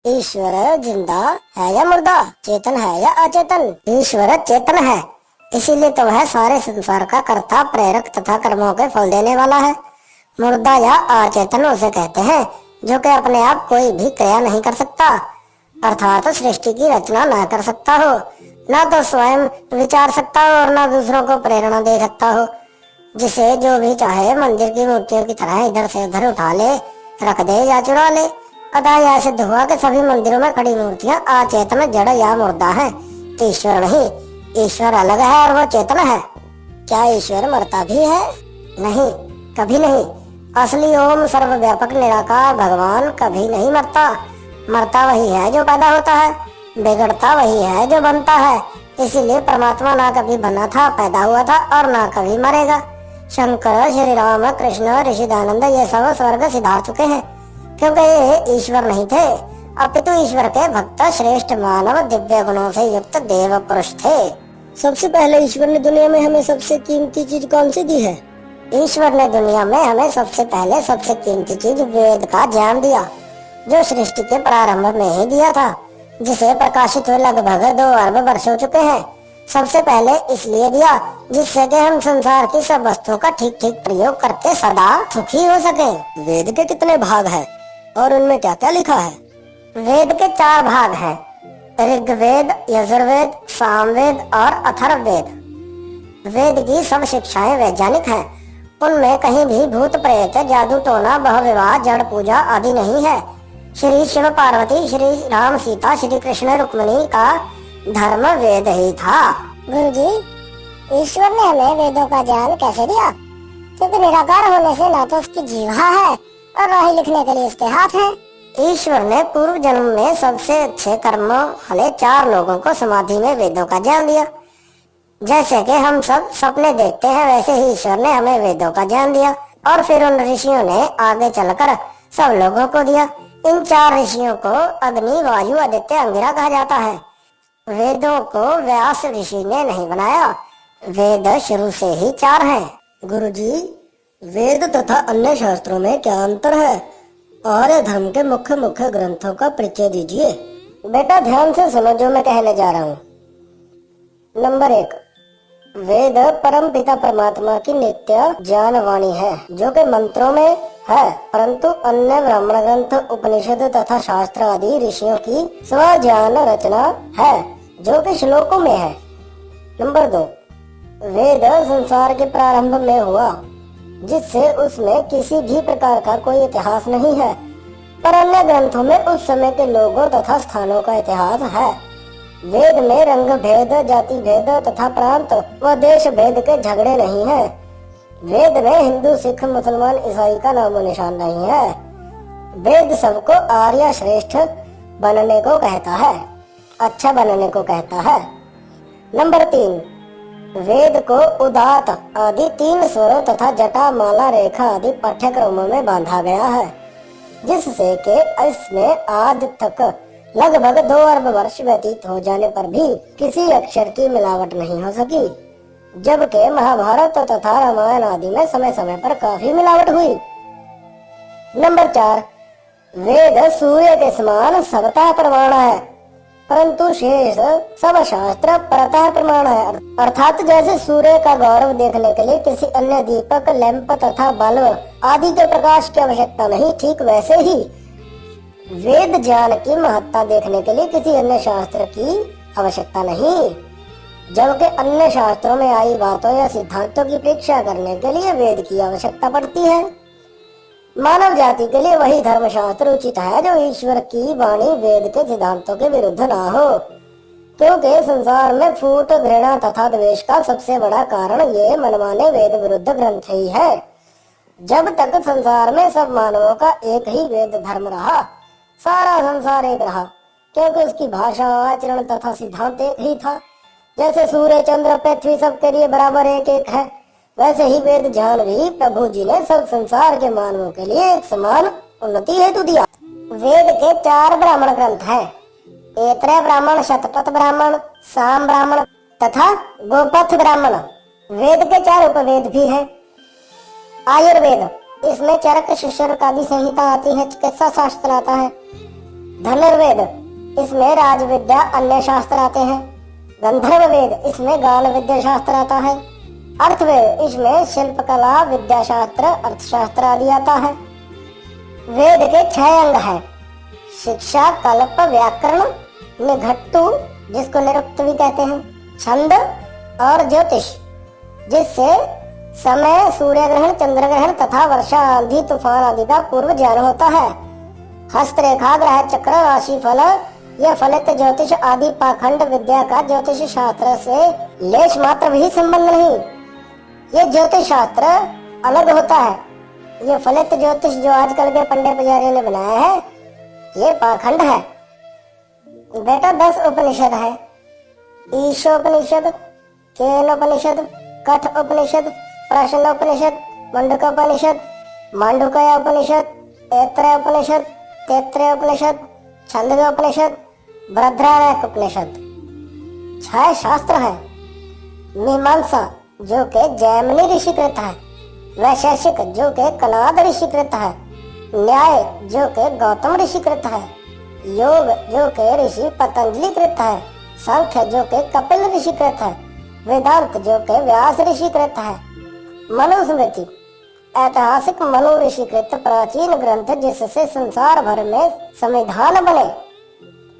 ईश्वर जिंदा है या मुर्दा, चेतन है या अचेतन? ईश्वर चेतन है, इसीलिए तो वह सारे संसार का कर्ता, प्रेरक तथा कर्मों के फल देने वाला है। मुर्दा या अचेतन उसे कहते हैं जो कि अपने आप कोई भी क्रिया नहीं कर सकता, अर्थात सृष्टि की रचना न कर सकता हो, न तो स्वयं विचार सकता हो और न दूसरों को प्रेरणा दे सकता हो, जिसे जो भी चाहे मंदिर की मूर्तियों की तरह इधर से उधर उठा ले, रख दे या चुरा ले। अतः यह सिद्ध हुआ कि सभी मंदिरों में खड़ी मूर्तियां अचेतन, जड़ या मुर्दा है, ईश्वर नहीं। ईश्वर अलग है और वो चेतन है। क्या ईश्वर मरता भी है? नहीं, कभी नहीं। असली ओम सर्वव्यापक निराकार भगवान कभी नहीं मरता। मरता वही है जो पैदा होता है, बिगड़ता वही है जो बनता है। इसीलिए परमात्मा ना कभी बना था, पैदा हुआ था, और ना कभी मरेगा। शंकर, श्री राम, कृष्ण, ऋषिदानंद ये सब स्वर्ग सिधार चुके हैं, क्योंकि ये ईश्वर नहीं थे, अपितु ईश्वर के भक्त, श्रेष्ठ मानव, दिव्य गुणों से युक्त देव पुरुष थे। सबसे पहले ईश्वर ने दुनिया में हमें सबसे कीमती चीज कौन सी दी है? ईश्वर ने दुनिया में हमें सबसे पहले सबसे कीमती चीज वेद का ज्ञान दिया, जो सृष्टि के प्रारंभ में ही दिया था, जिसे प्रकाशित हुए लगभग 2 अरब वर्ष हो चुके हैं। सबसे पहले इसलिए दिया जिससे कि हम संसार की सब वस्तुओं का ठीक ठीक प्रयोग करके सदा सुखी हो सके। वेद के कितने भाग हैं और उनमें क्या क्या लिखा है? वेद के 4 भाग हैं, ऋग्वेद, यजुर्वेद, सामवेद और अथर्ववेद। वेद की सब शिक्षाएं वैज्ञानिक हैं। उनमें कहीं भी भूत प्रेत, जादू टोना, बहुविवाह, जड़ पूजा आदि नहीं है। श्री शिव पार्वती, श्री राम सीता, श्री कृष्ण रुक्मिणी का धर्म वेद ही था। गुरुजी, ईश्वर ने हमें वेदों का ज्ञान कैसे दिया? क्योंकि निराकार होने से ना तो उसकी जीवा है और ना ही लिखने के लिए उसके हाथ है। ईश्वर ने पूर्व जन्म में सबसे अच्छे कर्मों वाले 4 लोगों को समाधि में वेदों का ज्ञान दिया। जैसे कि हम सब सपने देखते हैं, वैसे ही ईश्वर ने हमें वेदों का ज्ञान दिया और फिर उन ऋषियों ने आगे चलकर सब लोगों को दिया। इन 4 ऋषियों को अग्नि, वायु, आदित्य, अंगिरा कहा जाता है। वेदों को व्यास ऋषि ने नहीं बनाया, वेद शुरू से ही 4 हैं। गुरुजी, वेद तथा अन्य शास्त्रों में क्या अंतर है? आर्य धर्म के मुख्य मुख्य ग्रंथों का परिचय दीजिए। बेटा ध्यान से सुनो जो मैं कहने जा रहा हूँ। नंबर 1, वेद परम पिता परमात्मा की नित्य ज्ञान वाणी है, जो कि मंत्रों में है, परंतु अन्य ब्राह्मण ग्रंथ, उपनिषद तथा शास्त्र आदि ऋषियों की स्वज्ञान रचना है, जो कि श्लोकों में है। नंबर 2, वेद संसार के प्रारंभ में हुआ, जिससे उसमें किसी भी प्रकार का कोई इतिहास नहीं है, पर अन्य ग्रंथों में उस समय के लोगों तथा स्थानों का इतिहास है। वेद में रंग भेद, जाति भेद तथा प्रांत व देश भेद के झगड़े नहीं है। वेद में हिंदू, सिख, मुसलमान, ईसाई का नामो निशान नहीं है। वेद सबको आर्य श्रेष्ठ बनने को कहता है, अच्छा बनने को कहता है। नंबर 3, वेद को उदात आदि 3 स्वरों तथा जटा, माला, रेखा आदि पाठ्यक्रमों में बांधा गया है, जिससे कि इसमें आज तक लगभग 2 अरब वर्ष व्यतीत हो जाने पर भी किसी अक्षर की मिलावट नहीं हो सकी, जबकि महाभारत तथा रामायण आदि में समय समय पर काफी मिलावट हुई। नंबर 4, वेद सूर्य के समान सबता प्रमाण है, परंतु शेष सब शास्त्र परतः प्रमाण है, अर्थात जैसे सूर्य का गौरव देखने के लिए किसी अन्य दीपक, लैंप तथा बल्ब आदि के प्रकाश की आवश्यकता नहीं, ठीक वैसे ही वेद ज्ञान की महत्ता देखने के लिए किसी अन्य शास्त्र की आवश्यकता नहीं, जबकि अन्य शास्त्रों में आई बातों या सिद्धांतों की परीक्षा करने के लिए वेद की आवश्यकता पड़ती है। मानव जाति के लिए वही धर्मशास्त्र उचित है जो ईश्वर की वाणी वेद के सिद्धांतों के विरुद्ध ना हो, क्योंकि संसार में फूट, घृणा तथा द्वेष का सबसे बड़ा कारण ये मनमाने वेद विरुद्ध ग्रंथ ही है। जब तक संसार में सब मानवों का एक ही वेद धर्म रहा, सारा संसार एक रहा, क्योंकि उसकी भाषा, आचरण तथा सिद्धांत एक ही था। जैसे सूर्य, चंद्र, पृथ्वी सबके लिए बराबर एक एक है, वैसे ही वेद ज्ञान भी प्रभु जी ने सब संसार के मानवों के लिए एक समान उन्नति हेतु दिया। वेद के 4 ब्राह्मण ग्रंथ हैं, ऐत्रेय ब्राह्मण, शतपथ ब्राह्मण, साम ब्राह्मण तथा गोपथ ब्राह्मण। वेद के 4 उपवेद भी हैं। आयुर्वेद, इसमें चरक, शिशर आदि संहिता आती है, चिकित्सा शास्त्र आता है। धनुर्वेद, इसमें राज विद्या अन्य शास्त्र आते हैं। गंधर्व वेद, इसमें गान विद्या शास्त्र आता है। अर्थवेद, इसमें शिल्प कला विद्या शास्त्र अर्थशास्त्र आदि आता है। वेद के 6 अंग है, शिक्षा, कल्प, व्याकरण, निघट्टू जिसको निरुक्त भी कहते हैं, छंद और ज्योतिष, जिससे समय, सूर्य ग्रहण, चंद्र ग्रहण तथा वर्षा, आंधी, तूफान आदि का पूर्व ज्ञान होता है। हस्तरेखा, ग्रह चक्र, राशि फल, यह फलित ज्योतिष आदि पाखंड विद्या का ज्योतिष शास्त्र से लेश मात्र भी संबंध नहीं। ये ज्योतिष शास्त्र अलग होता है। ये फलित ज्योतिष जो आजकल के पंडित पुजारियों ने बनाया है, ये पाखंड है। बेटा 10 उपनिषद है, ईशोपनिषद, केनोपनिषद, कठ उपनिषद, प्रश्नोपनिषद, मुंडकोपनिषद, मांडुक्य उपनिषद, ऐत्रेय उपनिषद, तैत्तिरीय उपनिषद, छंदोग्य उपनिषद, बृहदारण्यक उपनिषद। 6 शास्त्र है। मीमांसा जो के जैमिनी ऋषिकृत है, वैशेषिक जो के कनाद ऋषिकृत है, न्याय जो के गौतम ऋषिकृत है, योग जो के ऋषि पतंजलि कृत है, सांख्य जो के कपिल ऋषिकृत है, वेदांत जो के व्यास ऋषिकृत है। मनुस्मृति ऐतिहासिक मनु ऋषिकृत प्राचीन ग्रंथ जिससे संसार भर में संविधान बने।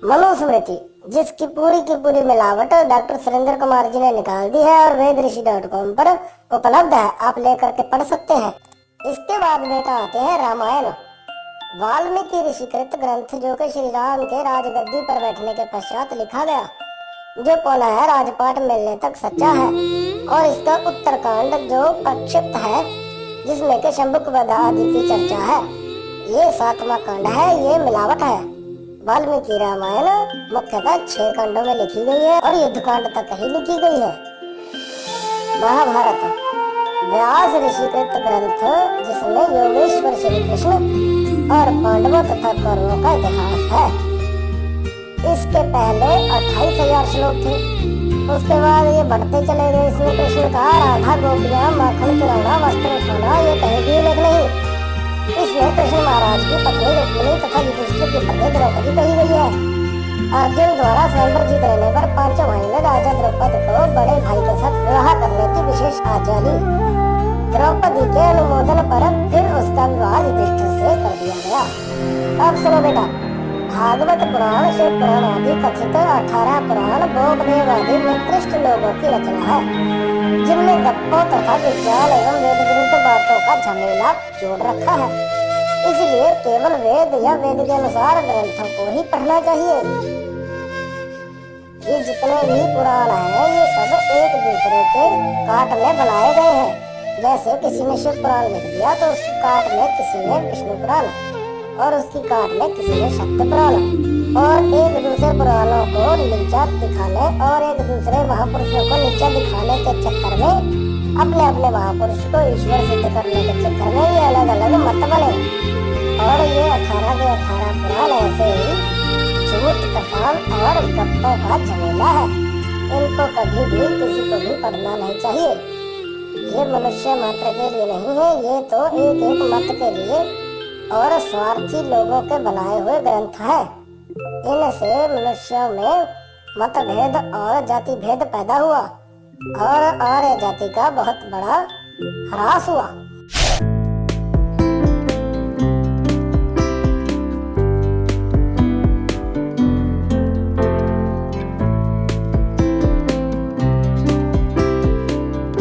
मनुस्मृति जिसकी पूरी की पूरी मिलावट डॉक्टर सुरेंद्र कुमार जी ने निकाल दी है और वेदऋषि.com पर उपलब्ध है, आप लेकर के पढ़ सकते हैं। इसके बाद बेटा आते हैं रामायण, वाल्मीकि ऋषिकृत ग्रंथ जो कि श्री राम के राजगद्दी पर बैठने के पश्चात लिखा गया, जो पौना है राजपाट मिलने तक सच्चा है। और इसका उत्तरकांड जो प्रक्षिप्त है, जिसमें के शंभुक वध आदि की चर्चा है, ये 7वां कांड है, ये मिलावट है। वाल्मीकि रामायण मुख्यतः 6 कांडों में लिखी गई है और युद्ध कांड तक ही लिखी गई है। महाभारत व्यास ऋषिकृत ग्रंथ जिसमें योगेश्वर श्री कृष्ण और पांडवों तथा कौरवों का इतिहास है। इसके पहले 28,000 श्लोक थे, उसके बाद ये बढ़ते चले गए। इसमें कृष्ण का राधा गोपियां माखन चुराना, वस्त्र उठाना ये कहीं भी उल्लेख नहीं। इसमें कृष्ण महाराज की पत्नी रुक्मिणी तथा युधिष्ठिर की पत्नी द्रौपदी कही गई है। अर्जुन द्वारा स्वयंवर जीत रहने पर 5 भाई ने राजा द्रौपदी को बड़े भाई के साथ विवाह करने की विशेष आज्ञा ली। द्रौपदी के अनुमोदन पर फिर उसका विवाह युधिष्ठिर से कर दिया गया। अब सुनो बेटा, भागवत पुराण, शिव पुराण आदि कथित 18 पुराण भोगदेव आदि निकृष्ट लोगों की रचना है, जिनमें गप्पों तथा विज्ञान एवं वेद विरुद्ध बातों का झमेला जोड़ रखा है। इसलिए केवल वेद या वेद के अनुसार ग्रंथों को ही पढ़ना चाहिए। ये जितने भी पुराण हैं, ये सब एक दूसरे के काट में बनाए गए हैं। जैसे किसी ने शिव पुराण लिख दिया तो उसकी काट में किसी ने विष्णु पुराण और उसकी काट में किसी ने शक्ति पुराण, और एक दूसरे पुराणों को नीचा दिखाने और एक दूसरे महापुरुषों को नीचा दिखाने के चक्कर में अपने अपने महापुरुष को ईश्वर सिद्ध करने के चक्कर में ये अलग अलग मत बने। और ये 18 के 18 पुराण ऐसे ही झूठ, तफान और गप्पों का झमेला है। इनको कभी भी किसी को भी पढ़ना नहीं चाहिए। ये मनुष्य मात्र के लिए नहीं है, ये तो एक एक मत के लिए और स्वार्थी लोगों के बनाए हुए ग्रंथ है। इनसे मनुष्यों में मतभेद और जाति भेद पैदा हुआ और आर्य जाति का बहुत बड़ा ह्रास हुआ।